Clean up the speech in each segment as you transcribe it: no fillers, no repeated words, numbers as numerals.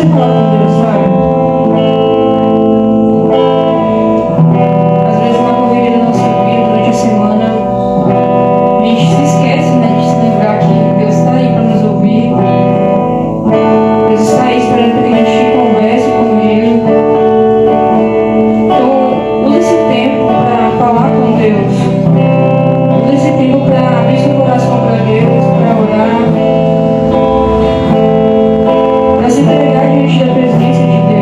você falar com Deus, sabe? Às vezes na correria da nossa vida, durante a semana, a gente se esquece, né, de se lembrar que Deus está aí para nos ouvir. Deus está aí esperando que a gente converse com Ele. Então, use esse tempo para falar com Deus. Use esse tempo para abrir seu coração para Deus, para orar, para se entregar diante da presença de Deus.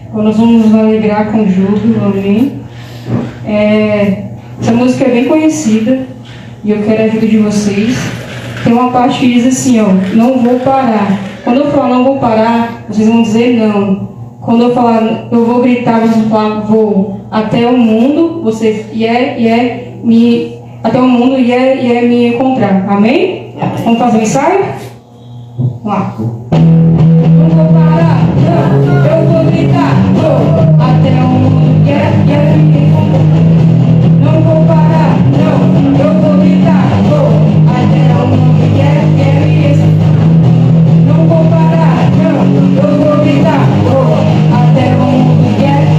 Agora nós vamos nos alegrar com júbilo, amém? Essa música é bem conhecida e eu quero a ajuda de vocês. Tem uma parte que diz assim, ó, não vou parar. Quando eu falar não vou parar, vocês vão dizer não. Quando eu falar eu vou gritar, vocês vão falar vou. Até o mundo, vocês até o mundo me encontrar. Amém? Vamos fazer um ensaio? Vamos lá. Não vou parar, não, eu vou gritar, vou. Até o mundo me encontrar. Não vou parar, não, eu vou gritar, vou. Até o mundo me encontrar. Não vou parar, não, eu vou gritar, vou. Até o mundo me encontrar.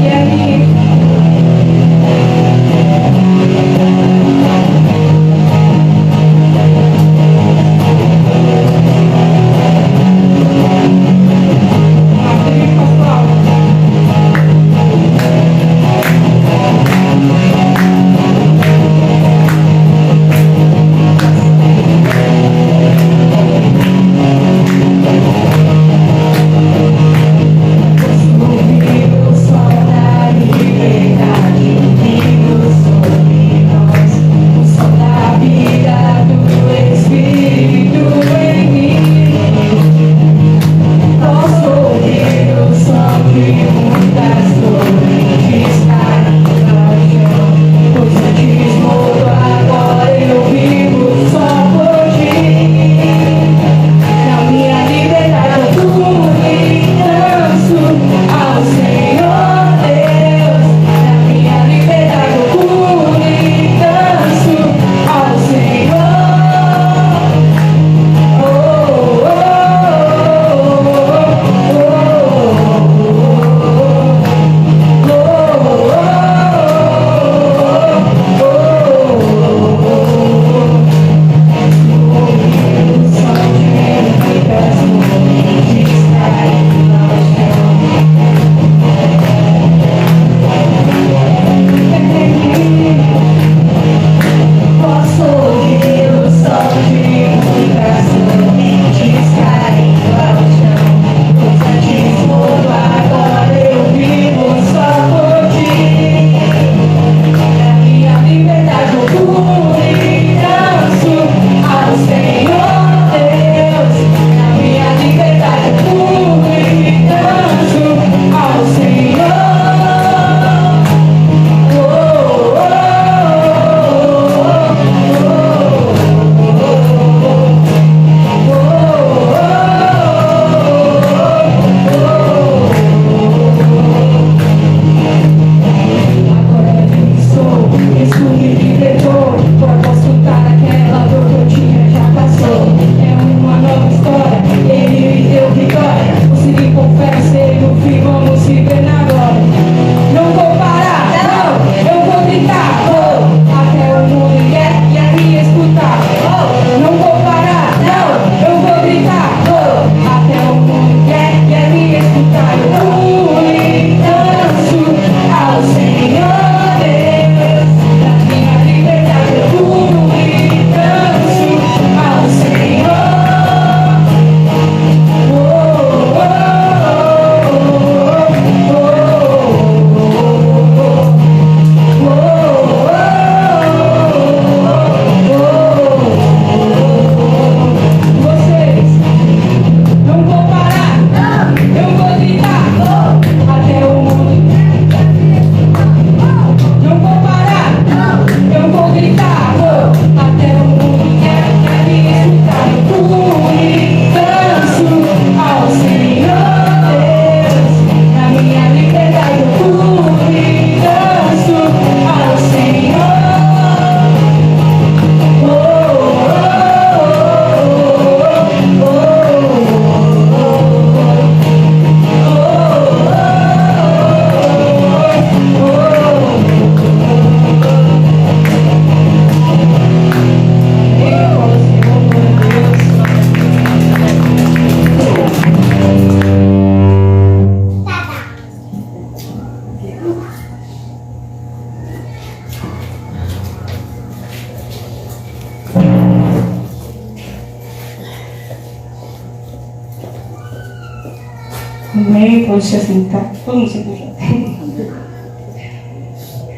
Amém? Pode se assentar. Todo mundo sentou já.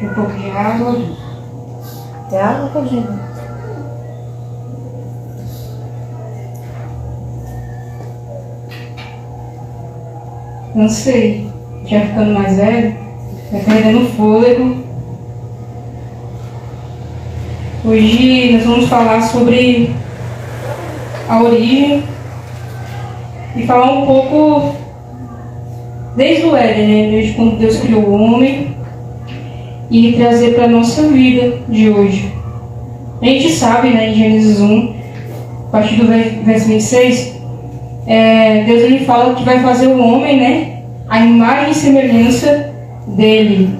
Um pouco de água. É água, Codinho? Não sei. Já ficando mais velho, vai perdendo fôlego. Hoje nós vamos falar sobre a origem e falar um pouco desde o Éden, né? Desde quando Deus criou o homem e trazer para a nossa vida de hoje. A gente sabe, né, em Gênesis 1, a partir do verso 26, Deus ele fala que vai fazer o homem, né, a imagem e semelhança dele.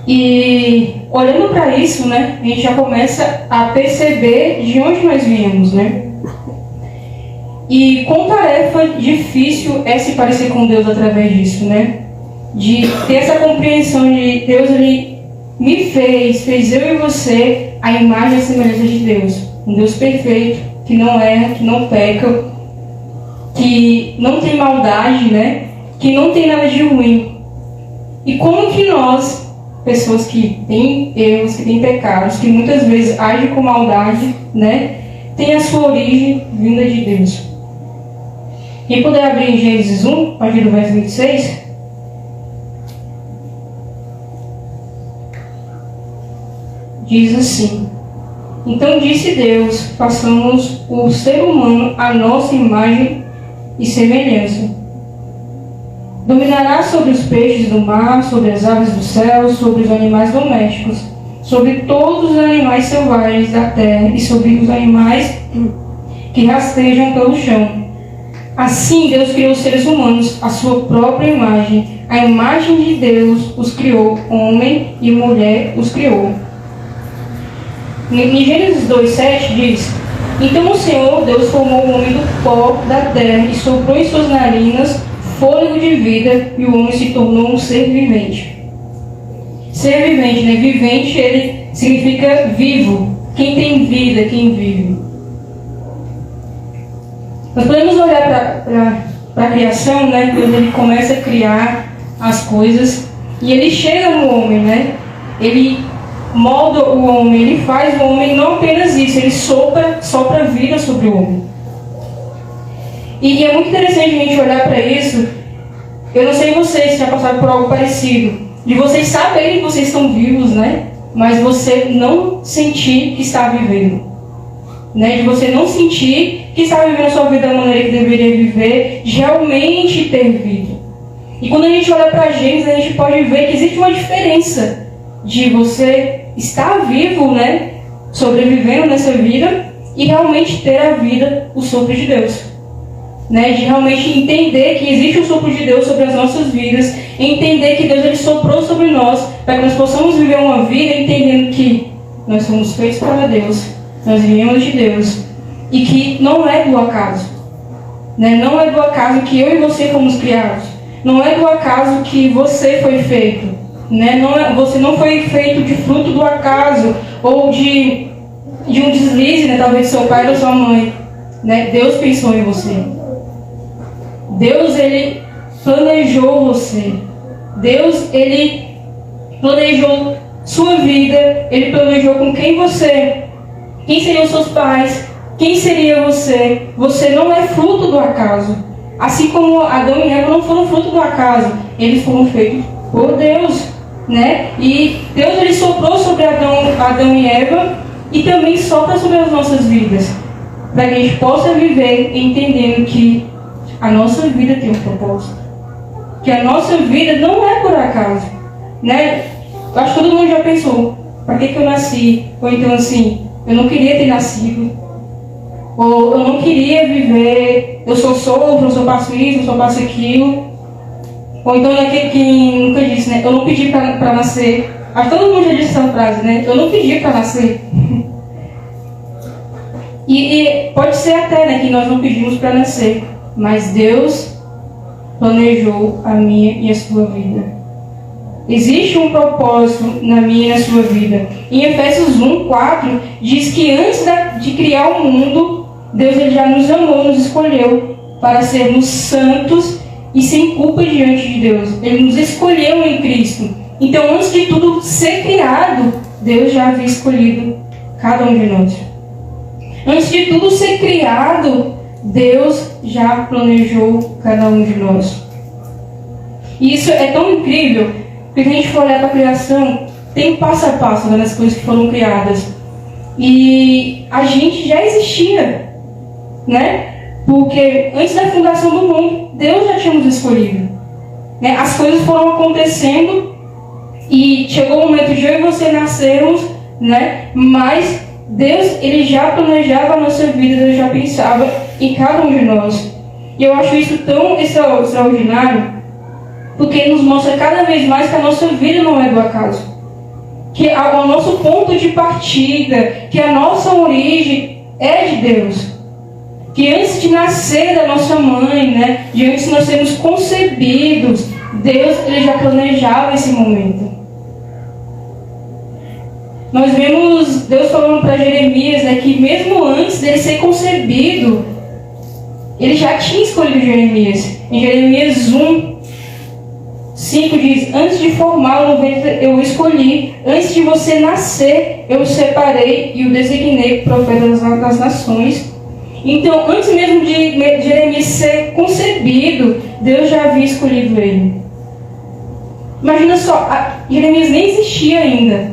E olhando para isso, né, a gente já começa a perceber de onde nós viemos, né? E quão tarefa difícil é se parecer com Deus através disso, né? De ter essa compreensão de Deus, ele me fez eu e você a imagem e a semelhança de Deus. Um Deus perfeito, que não erra, que não peca, que não tem maldade, né? Que não tem nada de ruim. E como que nós, pessoas que têm erros, que têm pecados, que muitas vezes agem com maldade, né? Tem a sua origem vinda de Deus. Quem puder abrir em Gênesis 1, a partir do verso 26. Diz assim: Então disse Deus, façamos o ser humano à nossa imagem e semelhança. Dominará sobre os peixes do mar, sobre as aves do céu, sobre os animais domésticos, sobre todos os animais selvagens da terra e sobre os animais que rastejam pelo chão. Assim Deus criou os seres humanos à sua própria imagem. A imagem de Deus os criou, homem e mulher os criou. Em Gênesis 2:7 diz: Então o Senhor Deus formou o homem do pó da terra e soprou em suas narinas fôlego de vida, e o homem se tornou um ser vivente. Ser vivente, né? Vivente, ele significa vivo. Quem tem vida, quem vive. Nós podemos olhar para a criação, né? Quando ele começa a criar as coisas e ele chega no homem, né? Ele molda o homem, ele faz o homem, não apenas isso, ele sopra vida sobre o homem. E é muito interessante a gente olhar para isso. Eu não sei vocês se já passaram por algo parecido, de vocês saberem que vocês estão vivos, né? Mas você não sentir que está vivendo, né? De você não sentir que está vivendo a sua vida da maneira que deveria viver, de realmente ter vida. E quando a gente olha para Gênesis, a gente pode ver que existe uma diferença de você estar vivo, né? Sobrevivendo nessa vida e realmente ter a vida, o sopro de Deus. Né, de realmente entender que existe o sopro de Deus sobre as nossas vidas, entender que Deus ele soprou sobre nós, para que nós possamos viver uma vida entendendo que nós somos feitos para Deus, nós viemos de Deus, e que não é do acaso. Né? Não é do acaso que eu e você fomos criados. Não é do acaso que você foi feito. Né? Você não foi feito de fruto do acaso, ou de um deslize, né? Talvez do seu pai ou da sua mãe. Né? Deus pensou em você. Deus, ele planejou você. Deus, ele planejou sua vida. Ele planejou com quem seriam seus pais, quem seria você. Você não é fruto do acaso. Assim como Adão e Eva não foram fruto do acaso, eles foram feitos por Deus, né? E Deus, ele soprou sobre Adão e Eva e também sopra sobre as nossas vidas, para que a gente possa viver entendendo que a nossa vida tem um propósito. Que a nossa vida não é por acaso. Né? Eu acho que todo mundo já pensou: para que eu nasci? Ou então assim, eu não queria ter nascido. Ou eu não queria viver, eu só sofro, eu só passo isso, eu só passo aquilo. Ou então aquele que nunca disse, né? Eu não pedi para nascer. Acho que todo mundo já disse essa frase, né? Eu não pedi para nascer. E pode ser até, né, que nós não pedimos para nascer. Mas Deus planejou a minha e a sua vida. Existe um propósito na minha e na sua vida. Em Efésios 1:4 diz que antes de criar o mundo, Deus ele já nos amou, nos escolheu para sermos santos e sem culpa diante de Deus. Ele nos escolheu em Cristo. Então, antes de tudo ser criado, Deus já havia escolhido cada um de nós. Antes de tudo ser criado, Deus já planejou cada um de nós. E isso é tão incrível, porque se a gente for olhar para a criação, tem passo a passo, né, nas coisas que foram criadas. E a gente já existia, né? Porque antes da fundação do mundo, Deus já tinha nos escolhido, né? As coisas foram acontecendo e chegou o momento de eu e você nascermos, né? Mas Deus, Ele já planejava a nossa vida, Deus já pensava em cada um de nós. E eu acho isso tão extraordinário, porque nos mostra cada vez mais que a nossa vida não é do acaso. Que o nosso ponto de partida, que a nossa origem é de Deus. Que antes de nascer da nossa mãe, né, de antes de nós sermos concebidos, Deus, Ele já planejava esse momento. Nós vemos Deus falando para Jeremias, né, que mesmo antes dele ser concebido, Ele já tinha escolhido Jeremias. Em Jeremias 1:5 diz: antes de formá-lo no ventre eu o escolhi, antes de você nascer eu o separei e o designei profeta das nações. Então, antes mesmo de Jeremias ser concebido, Deus já havia escolhido ele. Imagina só, Jeremias nem existia ainda,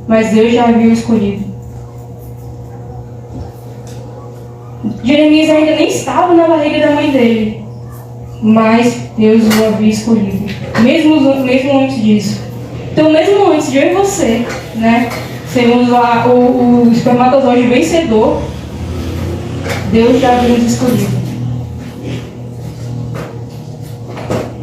mas Deus já havia o escolhido. Jeremias ainda nem estava na barriga da mãe dele, mas Deus o havia escolhido, mesmo antes disso. Então, mesmo antes de eu e você, né, sermos lá o espermatozoide vencedor, Deus já havia nos escolhido.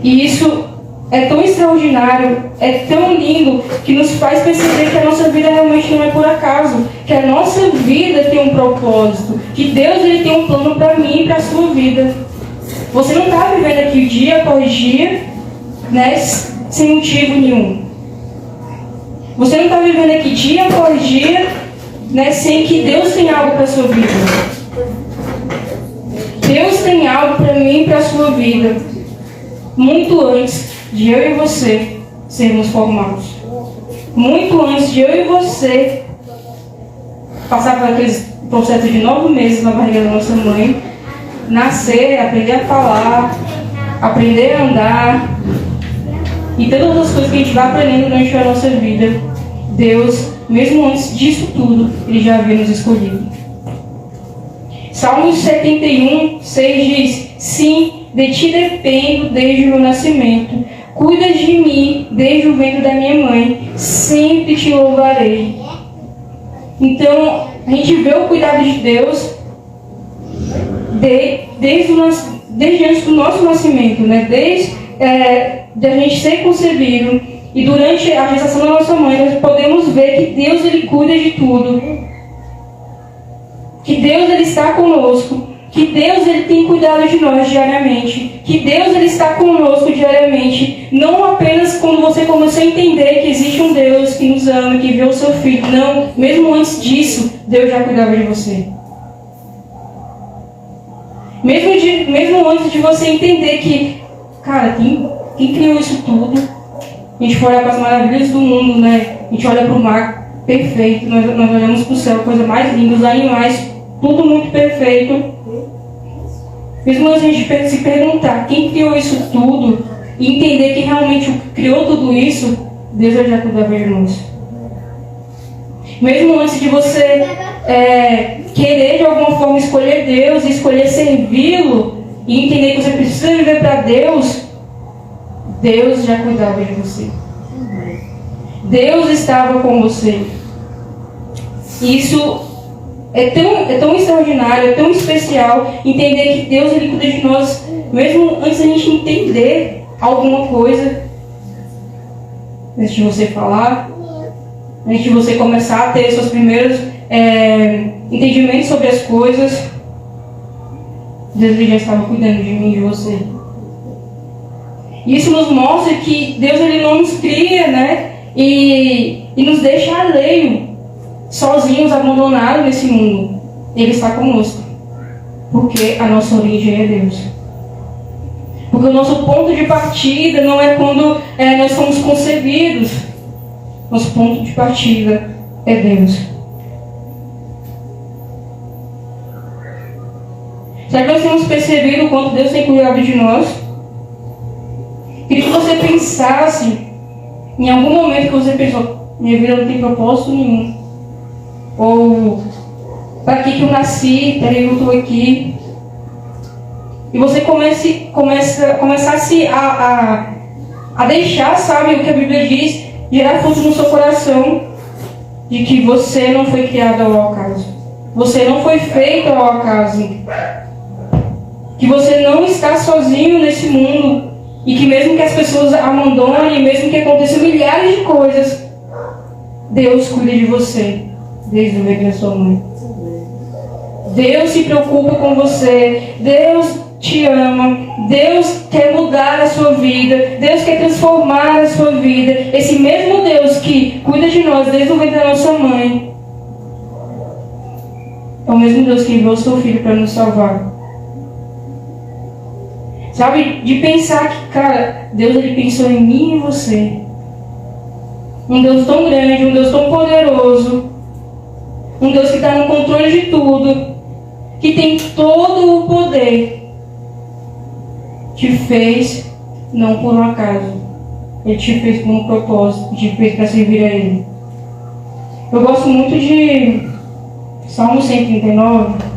E isso é tão extraordinário, é tão lindo, que nos faz perceber que a nossa vida realmente não é por acaso, que a nossa vida tem um propósito, que Deus, Ele tem um plano para mim e para a sua vida. Você não está vivendo aqui dia após dia, né, sem motivo nenhum. Você não está vivendo aqui dia após dia, né, sem que Deus tenha algo para a sua vida. Deus tem algo para mim e para a sua vida, muito antes de eu e você sermos formados. Muito antes de eu e você passar por aquele processo de 9 meses na barriga da nossa mãe, nascer, aprender a falar, aprender a andar, e todas as coisas que a gente vai aprendendo durante a nossa vida, Deus, mesmo antes disso tudo, Ele já havia nos escolhido. Salmos 71:6 diz: sim, de ti dependo desde o meu nascimento. Cuidas de mim desde o ventre da minha mãe. Sempre te louvarei. Então, a gente vê o cuidado de Deus desde antes do nosso nascimento, né? Desde a gente ser concebido. E durante a gestação da nossa mãe, nós podemos ver que Deus, Ele cuida de tudo. Que Deus, Ele está conosco, que Deus, Ele tem cuidado de nós diariamente, que Deus, Ele está conosco diariamente, não apenas quando você começou a entender que existe um Deus que nos ama, que vê o seu Filho, não, mesmo antes disso, Deus já cuidava de você. Mesmo antes de você entender que, cara, quem criou isso tudo? A gente for olhar para as maravilhas do mundo, né? A gente olha para o mar perfeito, nós olhamos para o céu, coisa mais linda, os animais, tudo muito perfeito. Mesmo a gente se perguntar quem criou isso tudo e entender que realmente criou tudo isso, Deus já cuidava de nós. Mesmo antes de você querer de alguma forma escolher Deus e escolher servi-lo e entender que você precisa viver para Deus, Deus já cuidava de você. Deus estava com você. Isso é tão extraordinário, é tão especial entender que Deus, Ele cuida de nós, mesmo antes da gente entender alguma coisa, antes de você falar, antes de você começar a ter seus primeiros entendimentos sobre as coisas, Deus, Ele já estava cuidando de mim e de você. Isso nos mostra que Deus, Ele não nos cria, né? E nos deixa alheio, sozinhos, abandonados nesse mundo. Ele está conosco, porque a nossa origem é Deus. Porque o nosso ponto de partida não é quando nós somos concebidos. Nosso ponto de partida é Deus. Será que nós temos percebido o quanto Deus tem cuidado de nós? Queria que você pensasse em algum momento que você pensou: minha vida não tem propósito nenhum. Ou para que eu nasci, para que eu estou aqui. E você começasse a deixar, sabe, o que a Bíblia diz, gerar frutos no seu coração, de que você não foi criado ao acaso. Você não foi feito ao acaso. Que você não está sozinho nesse mundo. E que mesmo que as pessoas abandonem, mesmo que aconteçam milhares de coisas, Deus cuida de você desde o ventre da sua mãe. Deus se preocupa com você. Deus te ama. Deus quer mudar a sua vida. Deus quer transformar a sua vida. Esse mesmo Deus que cuida de nós desde o ventre da nossa mãe é o mesmo Deus que enviou o seu Filho para nos salvar. Sabe, de pensar que, cara, Deus ele pensou em mim e em você. Um Deus tão grande, um Deus tão poderoso. Um Deus que está no controle de tudo. Que tem todo o poder. Te fez não por um acaso. Ele te fez por um propósito. Te fez para servir a Ele. Eu gosto muito de Salmo 139.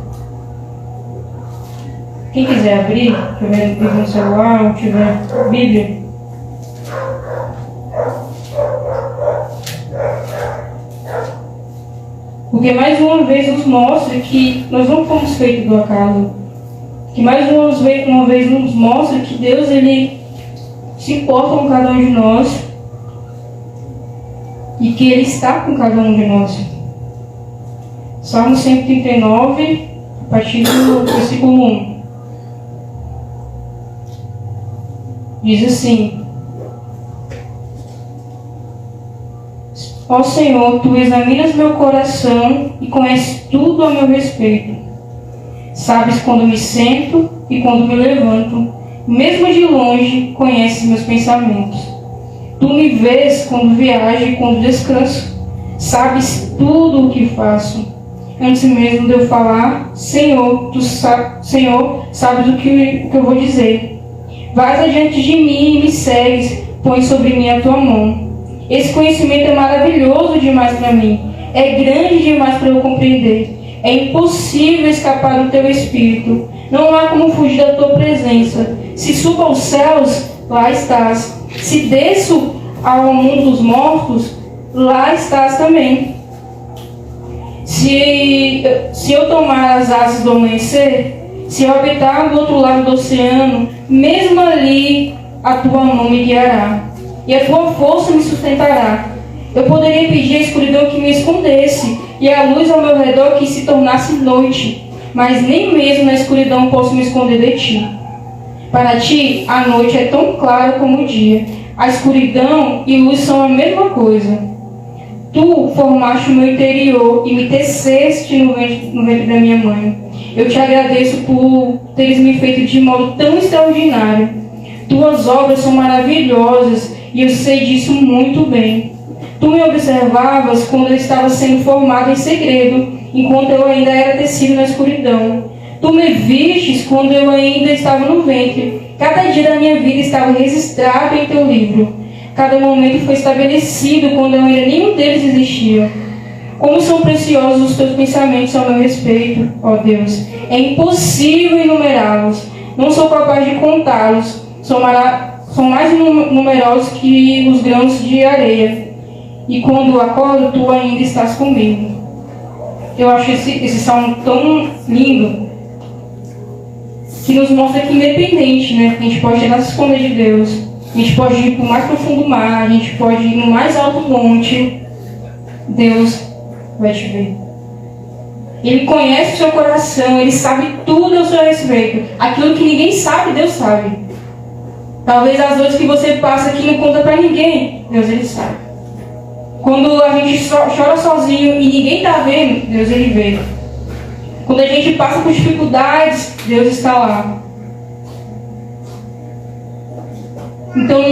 Quem quiser abrir, tiver Bíblia no celular, ou tiver Bíblia. Porque mais uma vez nos mostra que nós não fomos feitos do acaso. Que mais uma vez nos mostra que Deus ele se importa com cada um de nós. E que Ele está com cada um de nós. Salmo 139, a partir do versículo 1. Diz assim: Ó Senhor, Tu examinas meu coração e conheces tudo a meu respeito. Sabes quando me sento e quando me levanto, mesmo de longe conheces meus pensamentos. Tu me vês quando viajo e quando descanso. Sabes tudo o que faço. Antes mesmo de eu falar, Senhor, Senhor, sabes o que eu vou dizer. Vais adiante de mim e me segues, põe sobre mim a tua mão. Esse conhecimento é maravilhoso demais para mim, é grande demais para eu compreender. É impossível escapar do teu espírito, não há como fugir da tua presença. Se subo aos céus, lá estás. Se desço ao mundo dos mortos, lá estás também. Se eu tomar as asas do amanhecer, se eu habitar do outro lado do oceano, mesmo ali a tua mão me guiará, e a tua força me sustentará. Eu poderia pedir à escuridão que me escondesse, e à luz ao meu redor que se tornasse noite, mas nem mesmo na escuridão posso me esconder de ti. Para ti, a noite é tão clara como o dia. A escuridão e luz são a mesma coisa. Tu formaste o meu interior e me teceste no ventre da minha mãe. Eu te agradeço por teres me feito de modo tão extraordinário. Tuas obras são maravilhosas e eu sei disso muito bem. Tu me observavas quando eu estava sendo formado em segredo, enquanto eu ainda era tecido na escuridão. Tu me vistes quando eu ainda estava no ventre. Cada dia da minha vida estava registrado em teu livro. Cada momento foi estabelecido quando ainda nenhum deles existia. Como são preciosos os teus pensamentos ao meu respeito, ó Deus. É impossível enumerá-los. Não sou capaz de contá-los. São mais numerosos que os grãos de areia. E quando acordo, tu ainda estás comigo. Eu acho esse salmo tão lindo, que nos mostra que independente, né? A gente pode ir nas escondas de Deus, a gente pode ir para o mais profundo mar, a gente pode ir no mais alto monte, Deus vai te ver. Ele conhece o seu coração, Ele sabe tudo ao seu respeito. Aquilo que ninguém sabe, Deus sabe. Talvez as dores que você passa aqui não conta para ninguém, Deus Ele sabe. Quando a gente chora sozinho e ninguém está vendo, Deus Ele vê. Quando a gente passa por dificuldades, Deus está lá. Então,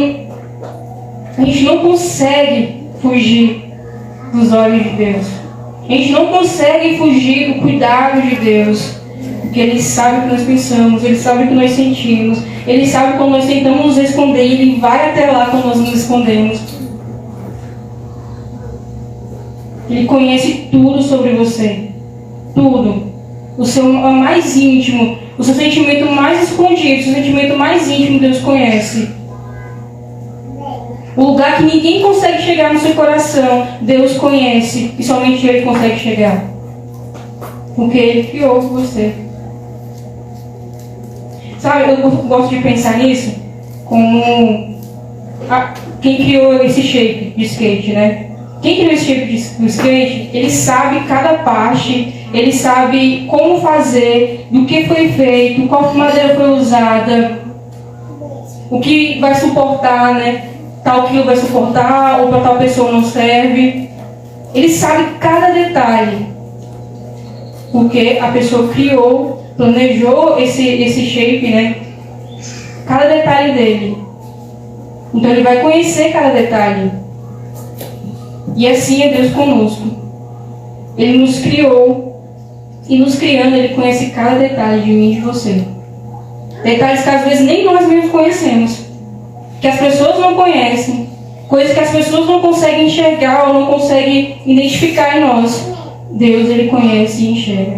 a gente não consegue fugir dos olhos de Deus. A gente não consegue fugir do cuidado de Deus. Porque Ele sabe o que nós pensamos, Ele sabe o que nós sentimos, Ele sabe quando nós tentamos nos esconder, e Ele vai até lá quando nós nos escondemos. Ele conhece tudo sobre você. Tudo. O seu mais íntimo, o seu sentimento mais escondido, o seu sentimento mais íntimo, Deus conhece. O lugar que ninguém consegue chegar no seu coração, Deus conhece, e somente Ele consegue chegar. Porque Ele criou você. Sabe, eu gosto de pensar nisso como quem criou esse shape de skate, né? Quem criou esse shape do skate, ele sabe cada parte, ele sabe como fazer, do que foi feito, qual madeira foi usada, o que vai suportar, né? Tal quilo vai suportar, ou para tal pessoa não serve. Ele sabe cada detalhe. Porque a pessoa criou, planejou esse shape, né? Cada detalhe dele. Então ele vai conhecer cada detalhe. E assim é Deus conosco. Ele nos criou. E nos criando, Ele conhece cada detalhe de mim e de você. Detalhes que às vezes nem nós mesmos conhecemos. Que as pessoas não conhecem. Coisas que as pessoas não conseguem enxergar ou não conseguem identificar em nós. Deus, Ele conhece e enxerga.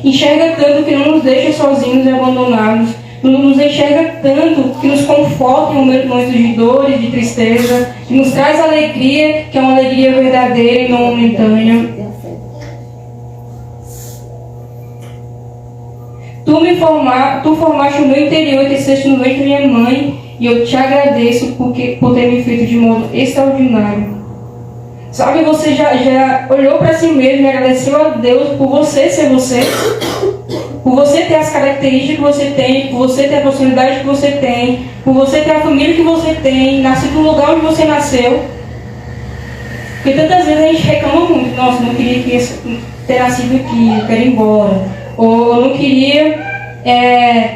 Enxerga tanto que não nos deixa sozinhos e abandonados. Nos enxerga tanto que nos conforta em momentos de dor e de tristeza. Que nos traz alegria, que é uma alegria verdadeira e não momentânea. Tu formaste o meu interior e teceste no ventre de minha mãe. E eu te agradeço por ter me feito de modo extraordinário. Sabe, você já olhou para si mesmo e agradeceu a Deus por você ser você? Por você ter as características que você tem, por você ter a personalidade que você tem, por você ter a família que você tem, nascido no lugar onde você nasceu. Porque tantas vezes a gente reclama muito. Nossa, não queria ter nascido aqui, eu quero ir embora. Ou eu não queria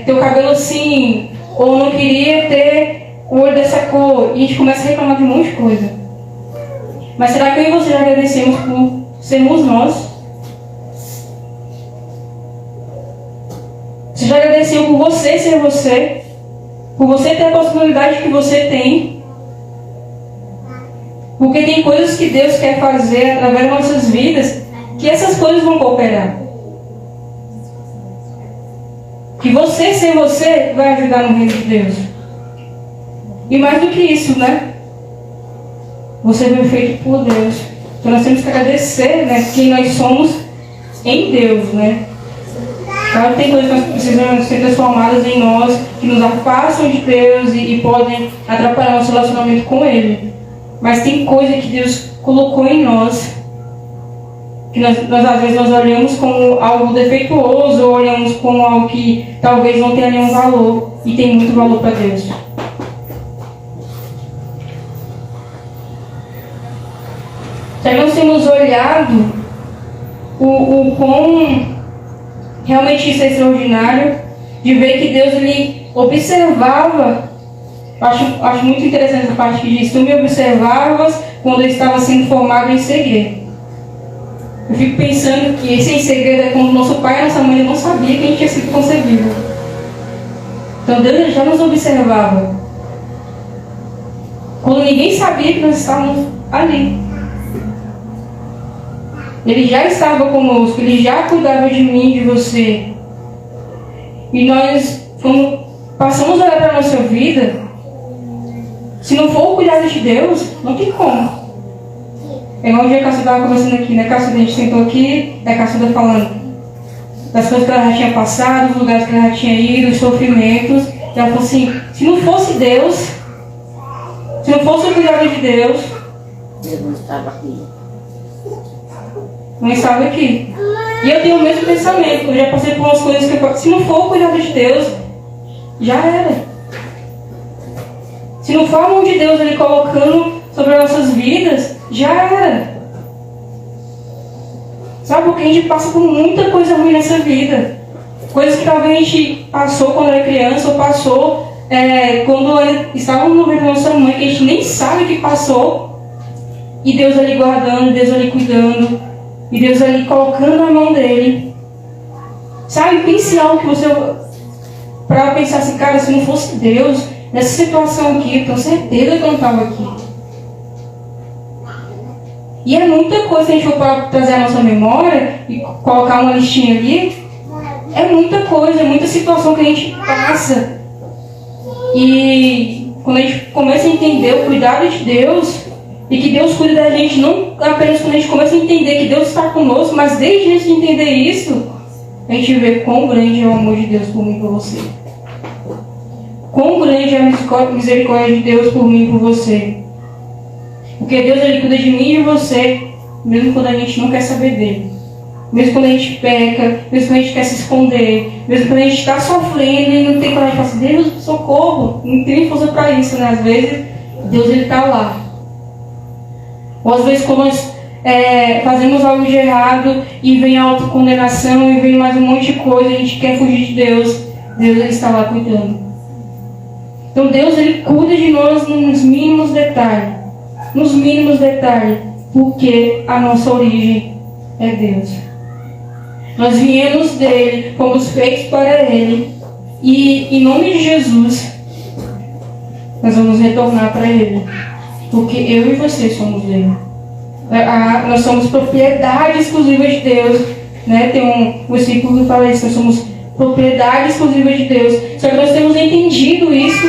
ter o cabelo assim, ou eu não queria ter o olho dessa cor. E a gente começa a reclamar de um monte de coisa. Mas será que eu e você já agradecemos por sermos nós? Você já agradeceu por você ser você? Por você ter a possibilidade que você tem? Porque tem coisas que Deus quer fazer através das nossas vidas, que essas coisas vão cooperar. Que você ser você vai ajudar no reino de Deus. E mais do que isso, né? Você foi feito por Deus. Então nós temos que agradecer, né, quem nós somos em Deus, né? Claro que tem coisas que nós precisamos ser transformadas em nós, que nos afastam de Deus e podem atrapalhar nosso relacionamento com Ele. Mas tem coisa que Deus colocou em nós, que nós às vezes nós olhamos como algo defeituoso, ou olhamos como algo que talvez não tenha nenhum valor, e tem muito valor para Deus. Já nós temos olhado o quão realmente isso é extraordinário, de ver que Deus ele observava. Acho muito interessante essa parte que diz: tu me observavas quando eu estava sendo formado em segredo. Eu fico pensando que esse em segredo é quando nosso pai e nossa mãe não sabiam que a gente tinha sido concebido. Então Deus já nos observava quando ninguém sabia que nós estávamos ali. Ele já estava conosco, Ele já cuidava de mim e de você. E nós, quando passamos a olhar para a nossa vida, se não for o cuidado de Deus, não tem como. É igual o dia que a Cássio estava conversando aqui, né? Cássio, a gente sentou aqui, a Cássio estava falando das coisas que ela já tinha passado, dos lugares que ela já tinha ido, os sofrimentos. E ela falou assim: se não fosse Deus, se não fosse o cuidado de Deus, Deus não estava aqui. Não estava aqui. E eu tenho o mesmo pensamento. Eu já passei por umas coisas que se não for o cuidado de Deus, já era. Se não for a mão de Deus Ele colocando sobre as nossas vidas, já era. Sabe, porque a gente passa por muita coisa ruim nessa vida. Coisas que talvez a gente passou quando era criança ou passou quando estávamos no ventre da nossa mãe, que a gente nem sabe que passou. E Deus ali guardando, Deus ali cuidando, e Deus ali colocando na mão dele. Sabe, pense algo que você... Para pensar assim, cara, se não fosse Deus, nessa situação aqui, eu tenho certeza que eu não estava aqui. E é muita coisa, se a gente for para trazer a nossa memória e colocar uma listinha ali, é muita coisa, é muita situação que a gente passa. E quando a gente começa a entender o cuidado de Deus, e que Deus cuida da gente, não apenas quando a gente começa a entender que Deus está conosco, mas desde antes de entender isso, a gente vê quão grande é o amor de Deus por mim e por você. Quão grande é a misericórdia de Deus por mim e por você. Porque Deus, ele cuida de mim e de você, mesmo quando a gente não quer saber dele. Mesmo quando a gente peca, mesmo quando a gente quer se esconder, mesmo quando a gente está sofrendo e não tem coragem de falar assim, Deus, socorro, não tem força para isso, né? Às vezes, Deus, ele está lá. Ou às vezes, quando nós fazemos algo de errado e vem a autocondenação e vem mais um monte de coisa, a gente quer fugir de Deus, Deus, ele está lá cuidando. Então Deus, ele cuida de nós nos mínimos detalhes. Nos mínimos detalhes. Porque a nossa origem é Deus. Nós viemos dele, fomos feitos para ele. E em nome de Jesus, nós vamos retornar para ele. Porque eu e você somos dele. Nós somos propriedade exclusiva de Deus. Né? Tem um versículo que fala isso, nós somos propriedade exclusiva de Deus. Só que nós temos entendido isso,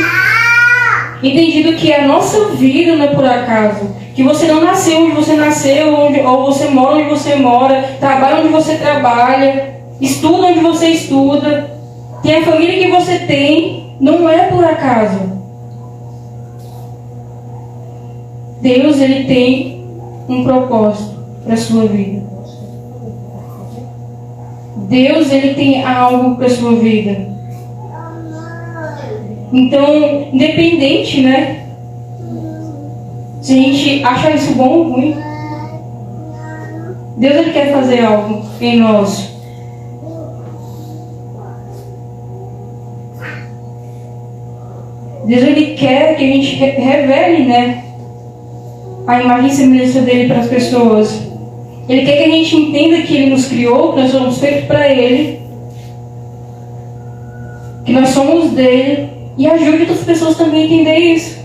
entendido que a nossa vida não é por acaso, que você não nasceu onde você nasceu, ou você mora onde você mora, trabalha onde você trabalha, estuda onde você estuda, tem a família que você tem, não é por acaso. Deus, ele tem um propósito para a sua vida. Deus, ele tem algo para a sua vida. Então, independente, né? Se a gente acha isso bom ou ruim, Deus, ele quer fazer algo em nós. Deus, ele quer que a gente revele, né, a imagem e semelhança dele para as pessoas. Ele quer que a gente entenda que ele nos criou, que nós somos feitos para ele, que nós somos dele, e ajude outras pessoas também a entender isso.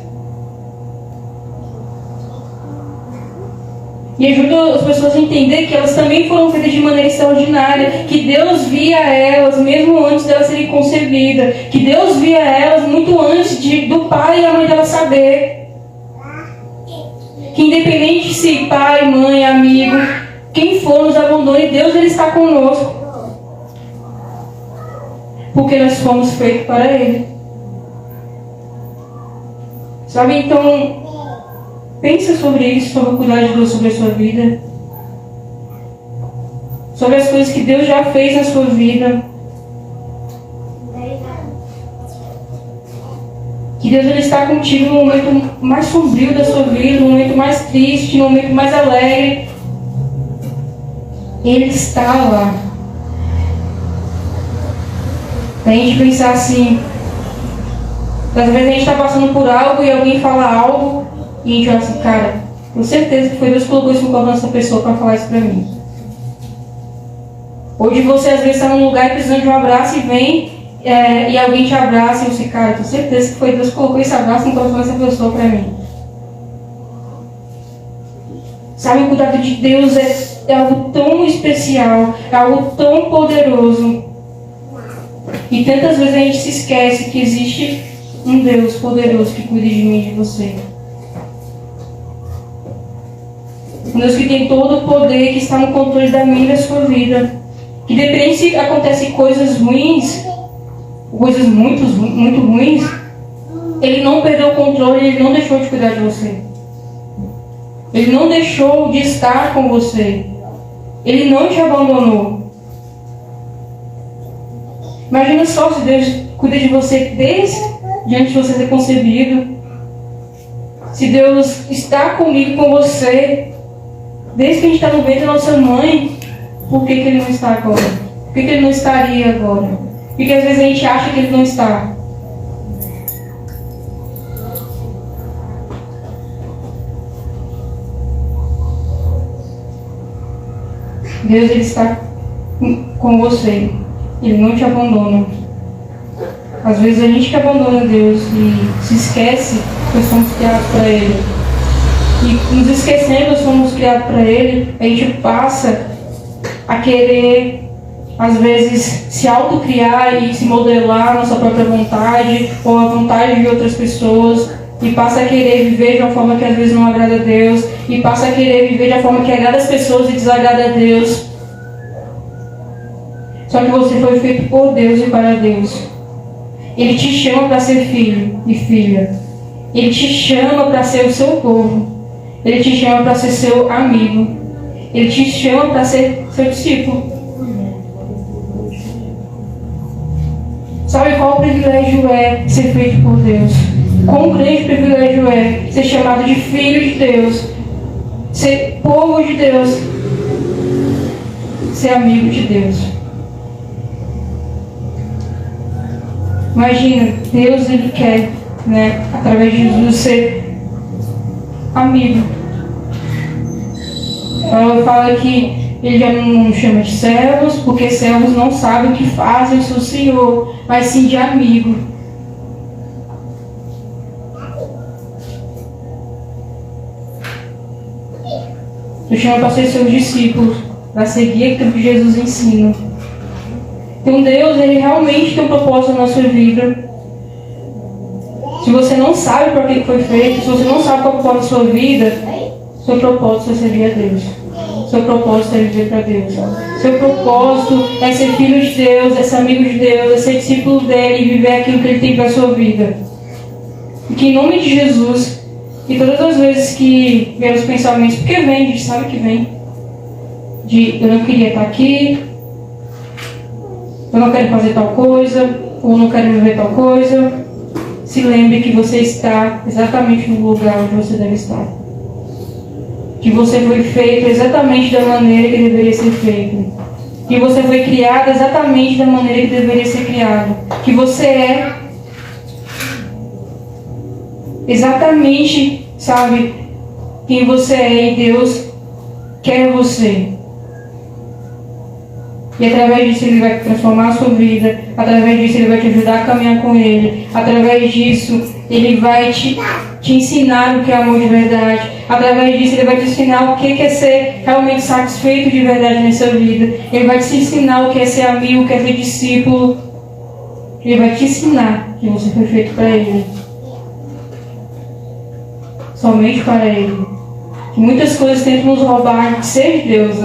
E ajuda as pessoas a entender que elas também foram feitas de maneira extraordinária, que Deus via elas mesmo antes delas serem concebidas, que Deus via elas muito antes do pai e a mãe delas saber. Que independente se pai, mãe, amigo, quem for nos abandone, Deus, ele está conosco. Porque nós fomos feitos para ele. Sabe, então, pensa sobre isso, sobre o cuidado de Deus sobre a sua vida. Sobre as coisas que Deus já fez na sua vida. Que Deus, ele está contigo no momento mais sombrio da sua vida, no momento mais triste, no momento mais alegre. Ele está lá. Pra gente pensar assim, às vezes a gente está passando por algo e alguém fala algo e a gente fala assim, cara, com certeza que foi Deus que colocou isso no coração dessa pessoa para falar isso para mim. Hoje você às vezes está num lugar precisando de um abraço e vem e alguém te abraça e você, cara, com certeza que foi Deus que colocou esse abraço no coração dessa pessoa para mim. Sabe, o cuidado de Deus é algo tão especial, é algo tão poderoso. E tantas vezes a gente se esquece que existe um Deus poderoso que cuida de mim e de você. Um Deus que tem todo o poder, que está no controle da minha e da sua vida. Que depende se acontecem coisas ruins, coisas muito ruins, ele não perdeu o controle, ele não deixou de cuidar de você. Ele não deixou de estar com você. Ele não te abandonou. Imagina só se Deus cuida de você desde antes de você ser concebido. Se Deus está comigo, com você, desde que a gente está no ventre da nossa mãe, por que Ele não está agora? Por que Ele não estaria agora? Porque às vezes a gente acha que Ele não está. Deus, Ele está com você. Ele não te abandona. Às vezes a gente que abandona Deus e se esquece que nós fomos criados para Ele. E nos esquecendo que nós fomos criados para Ele, a gente passa a querer, às vezes, se autocriar e se modelar a nossa própria vontade ou a vontade de outras pessoas. E passa a querer viver de uma forma que às vezes não agrada a Deus. E passa a querer viver de uma forma que agrada as pessoas e desagrada a Deus. Só que você foi feito por Deus e para Deus. Ele te chama para ser filho e filha. Ele te chama para ser o seu povo. Ele te chama para ser seu amigo. Ele te chama para ser seu discípulo. Sabe qual o privilégio é ser feito por Deus? Quão grande privilégio é ser chamado de filho de Deus, ser povo de Deus, ser amigo de Deus. Imagina, Deus Ele quer, através de Jesus, ser amigo. Ela fala que Ele já não chama de servos, porque servos não sabem o que fazem o seu Senhor, mas sim de amigo. Eu chamo para ser seus discípulos, para seguir aquilo que Jesus ensina. Então Deus, Ele realmente tem um propósito na nossa vida. Se você não sabe para que foi feito, se você não sabe qual é o propósito da sua vida, seu propósito é servir a Deus. Seu propósito é viver para Deus. Seu propósito é ser filho de Deus, é ser amigo de Deus, é ser discípulo dEle e viver aquilo que Ele tem para a sua vida. E que em nome de Jesus, e todas as vezes que vem os pensamentos, porque vem, a gente sabe que vem, de eu não queria estar aqui, eu não quero fazer tal coisa, ou não quero viver tal coisa, se lembre que você está exatamente no lugar onde você deve estar. Que você foi feito exatamente da maneira que deveria ser feito. Que você foi criado exatamente da maneira que deveria ser criado. Que você é exatamente, sabe, quem você é, e Deus quer você. E através disso Ele vai transformar a sua vida. Através disso Ele vai te ajudar a caminhar com Ele. Através disso Ele vai te ensinar o que é amor de verdade. Através disso Ele vai te ensinar o que é ser realmente satisfeito de verdade nessa vida. Ele vai te ensinar o que é ser amigo, o que é ser discípulo. Ele vai te ensinar que você foi feito para Ele. Somente para Ele. Que muitas coisas tentam nos roubar de ser de Deus,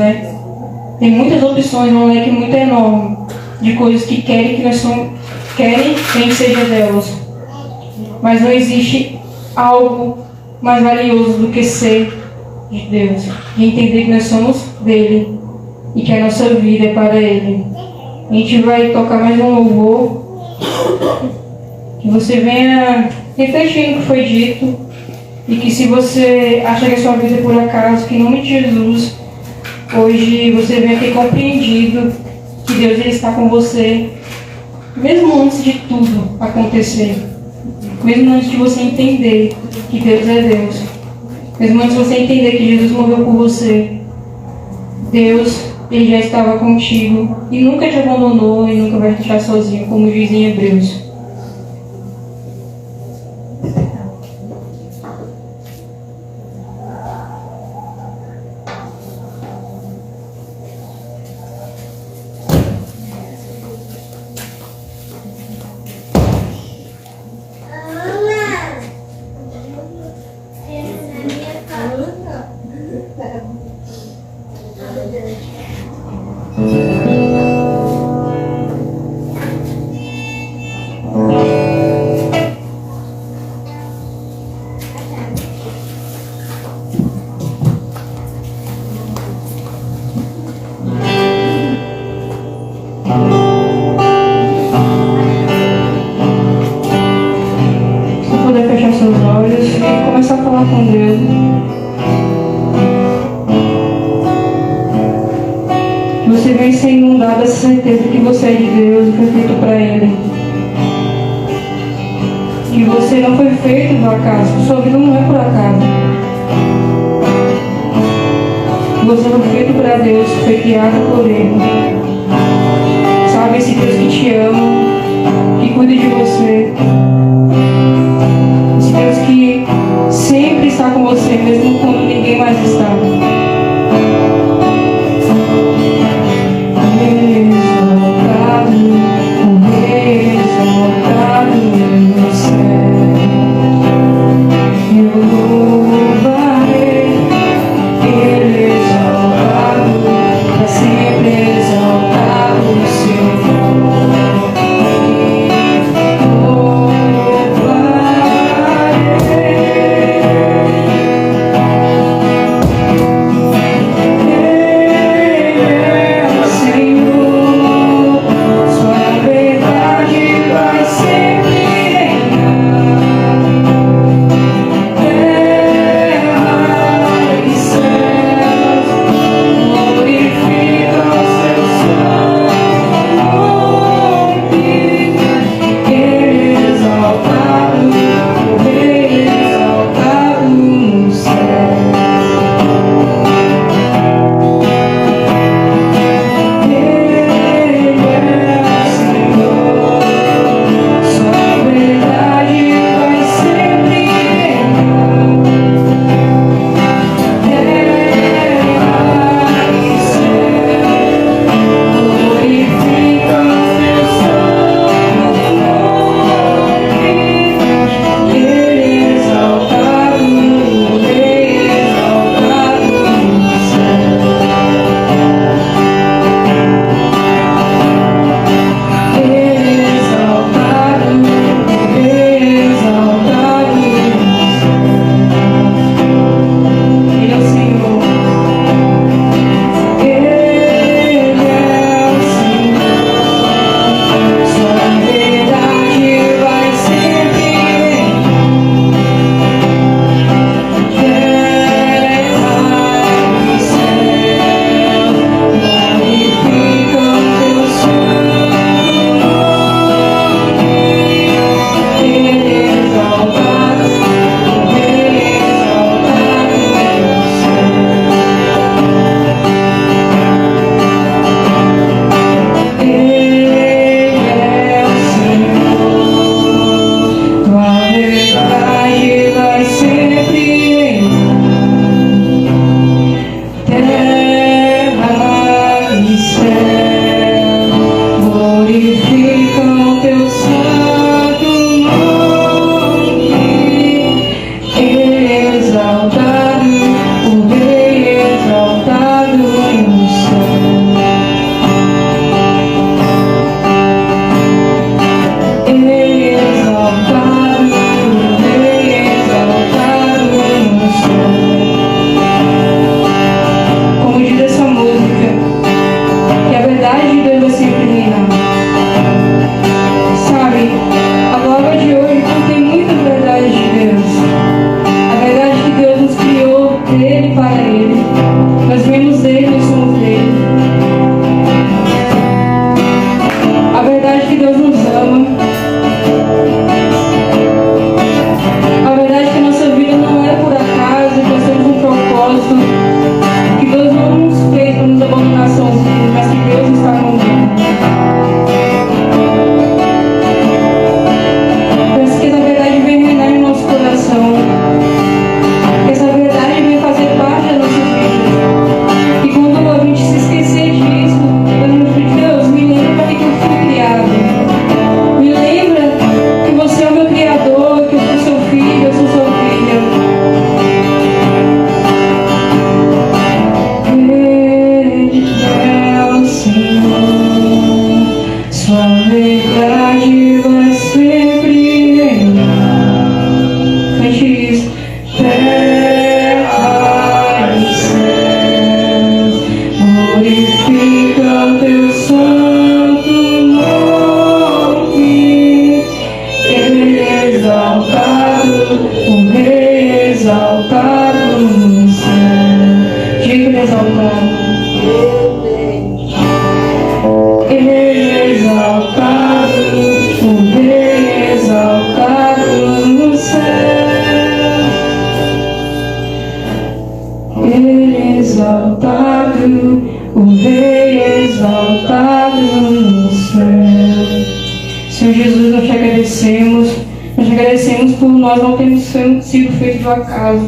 Tem muitas opções, um leque muito enorme de coisas que querem que a gente seja delas. Mas não existe algo mais valioso do que ser de Deus. De entender que nós somos dele e que a nossa vida é para Ele. A gente vai tocar mais um louvor. Que você venha refletir no que foi dito. E que se você acha que a sua vida é por acaso, que em nome de Jesus, hoje você venha ter compreendido que Deus Ele está com você, mesmo antes de tudo acontecer, mesmo antes de você entender que Deus é Deus, mesmo antes de você entender que Jesus morreu por você, Deus, Ele já estava contigo e nunca te abandonou e nunca vai te deixar sozinho, como diz em Hebreus. Começar a falar com Deus. Que você venha também ser inundado dessa certeza que você é de Deus e foi feito para Ele. Que você não foi feito por acaso, que sua vida não é por acaso. Você foi feito para Deus, foi criado por Ele. Sabe, esse Deus que te ama, que cuida de você. Esse Deus que sempre está com você, mesmo quando ninguém mais está. Exaltado, exaltado no céu. Eu louvarei, Ele exaltado, para sempre exaltado o seu nome. Senhor Jesus, nós te agradecemos. Nós te agradecemos por nós não termos sido feitos do acaso.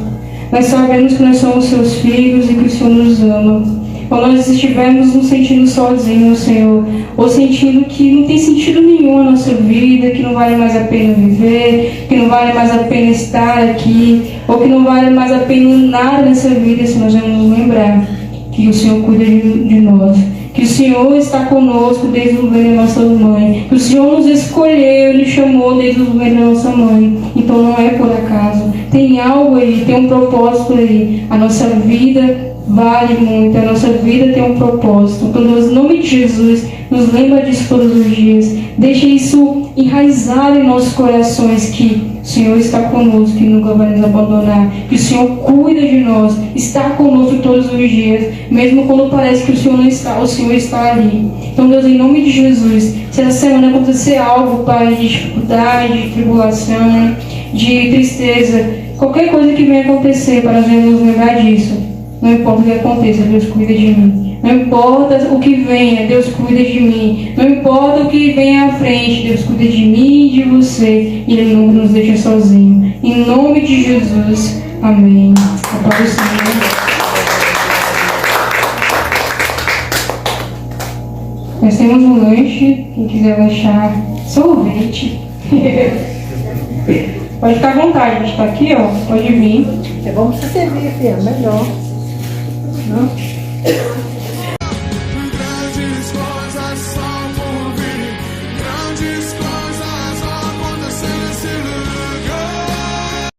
Nós sabemos que nós somos seus filhos e que o Senhor nos ama. Quando nós estivermos nos sentindo sozinhos, Senhor, ou sentindo que não tem sentido nenhum a nossa vida, que não vale mais a pena viver, que não vale mais a pena estar aqui, ou que não vale mais a pena nada nessa vida, Senhor, nós vamos nos lembrar que o Senhor cuida de nós, que o Senhor está conosco desde o ventre da nossa mãe, que o Senhor nos escolheu e nos chamou desde o ventre da nossa mãe. Então não é por acaso, tem algo aí, tem um propósito aí. A nossa vida vale muito, a nossa vida tem um propósito. Então, em nome de Jesus, nos lembra disso todos os dias. Deixa isso enraizado em nossos corações, que o Senhor está conosco, que nunca vai nos abandonar, que o Senhor cuida de nós, está conosco todos os dias, mesmo quando parece que o Senhor não está, o Senhor está ali. Então, Deus, em nome de Jesus, se essa semana acontecer algo, Pai, de dificuldade, de tribulação, de tristeza, qualquer coisa que venha acontecer, para nós nos lembrar disso. Não importa o que aconteça, Deus cuida de mim. Não importa o que venha, Deus cuida de mim. Não importa o que venha à frente, Deus cuida de mim e de você. E Ele nunca nos deixa sozinho. Em nome de Jesus. Amém. A paz do Senhor. Nós temos um lanche. Quem quiser lanchar, sorvete. Pode ficar à vontade, a gente está aqui, ó. Pode vir. É bom você servir, filha, melhor. Não? Grandes coisas são por vir, grandes